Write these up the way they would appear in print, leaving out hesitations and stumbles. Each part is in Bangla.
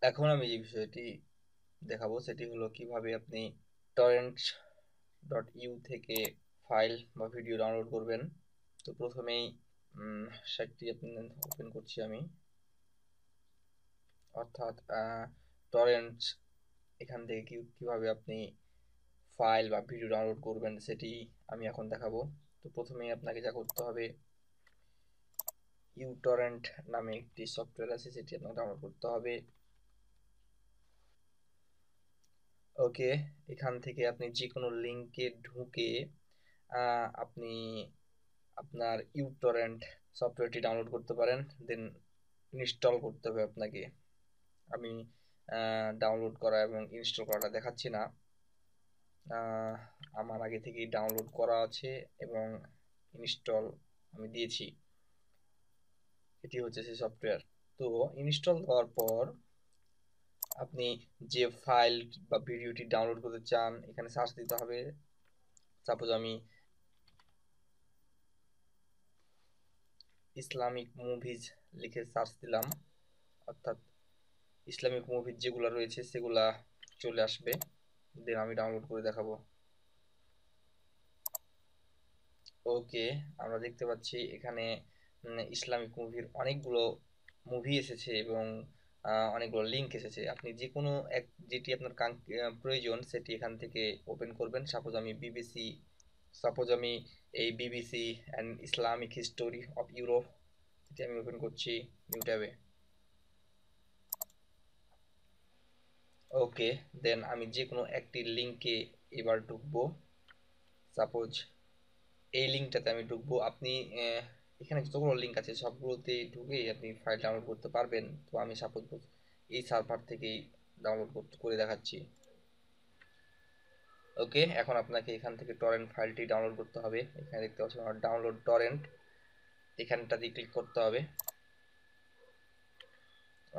এখন আমি যে বিষয়টি দেখাবো সেটি হলো কিভাবে আপনি torrent.ইউ থেকে ফাইল বা ভিডিও ডাউনলোড করবেন। তো প্রথমেই সাইটটি আপনি ওপেন করছি আমি, অর্থাৎ টরেন্ট। এখান থেকে কিভাবে আপনি ফাইল বা ভিডিও ডাউনলোড করবেন সেটি আমি এখন দেখাবো। তো প্রথমেই আপনাকে যা করতে হবে, ইউটরেন্ট নামে একটি সফটওয়্যার আছে, সেটি আপনাকে ডাউনলোড করতে হবে। ওকে, এখান থেকে আপনি যে কোনো লিঙ্কে ঢুকে আপনি আপনার ইউটরেন্ট সফটওয়্যারটি ডাউনলোড করতে পারেন। দেন ইনস্টল করতে হবে আপনাকে। আমি ডাউনলোড করা এবং ইনস্টল করাটা দেখাচ্ছি না, আমার আগে থেকেই ডাউনলোড করা আছে এবং ইনস্টল আমি দিয়েছি। এটি হচ্ছে সেই সফটওয়্যার। তো ইনস্টল হওয়ার পর আপনি যে ফাইল বা ভিডিওটি ডাউনলোড করতে চান এখানে সার্চ দিতে হবে। সাপোজ আমি ইসলামিক মুভিজ লিখে সার্চ দিলাম, অর্থাৎ ইসলামিক মুভিজ যেগুলো রয়েছে সেগুলা চলে আসবে। দেন আমি ডাউনলোড করে দেখাবো। ওকে, আমরা দেখতে পাচ্ছি এখানে ইসলামিক মুভির অনেকগুলো মুভি এসেছে এবং অনেকগুলো লিংক এসেছে। আপনি যে কোনো এক যেটি আপনার প্রয়োজন সেটি এখান থেকে ওপেন করবেন। সাপোজ আমি এই BBC and Islamic history of Europe, এটি আমি ওপেন করছি নিউ ট্যাবে। ওকে, দেন আমি যে কোনো একটি লিংকে এবার ঢুকবো। সাপোজ এই লিঙ্কটাতে আমি ঢুকবো। আপনি এখানে যতগুলো লিঙ্ক আছে সবগুলোতে ঢুকেই আপনি ফাইল ডাউনলোড করতে পারবেন। তো আমি সাপোজ এই সার্ভার থেকেই ডাউনলোড করে দেখাচ্ছি। ওকে, এখন আপনাকে এখান থেকে টরেন্ট ফাইলটি ডাউনলোড করতে হবে। এখানে দেখতে পাচ্ছেন আমার ডাউনলোড টরেন্ট, এখানটাতে ক্লিক করতে হবে।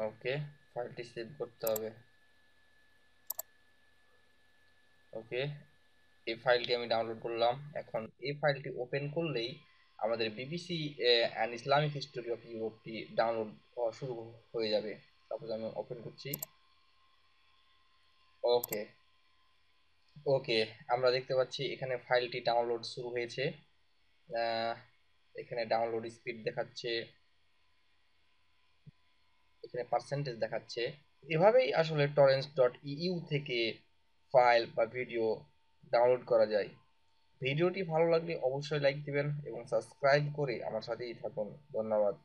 ওকে, ফাইলটি সেভ করতে হবে। ওকে, এই ফাইলটি আমি ডাউনলোড করলাম। এখন এই ফাইলটি ওপেন করলেই আমাদের BBC and Islamic history of ইউরোপটি ডাউনলোড হওয়া শুরু হয়ে যাবে। সাপোজ আমি ওপেন করছি। ওকে, ওকে, আমরা দেখতে পাচ্ছি এখানে ফাইলটি ডাউনলোড শুরু হয়েছে। আহ, এখানে ডাউনলোড স্পিড দেখাচ্ছে, এখানে পার্সেন্টেজ দেখাচ্ছে। এভাবেই আসলে torrents.eu থেকে ফাইল বা ভিডিও ডাউনলোড করা যায়। ভিডিওটি ভালো লাগলে অবশ্যই লাইক দিবেন এবং সাবস্ক্রাইব করে আমার সাথেই থাকুন। ধন্যবাদ।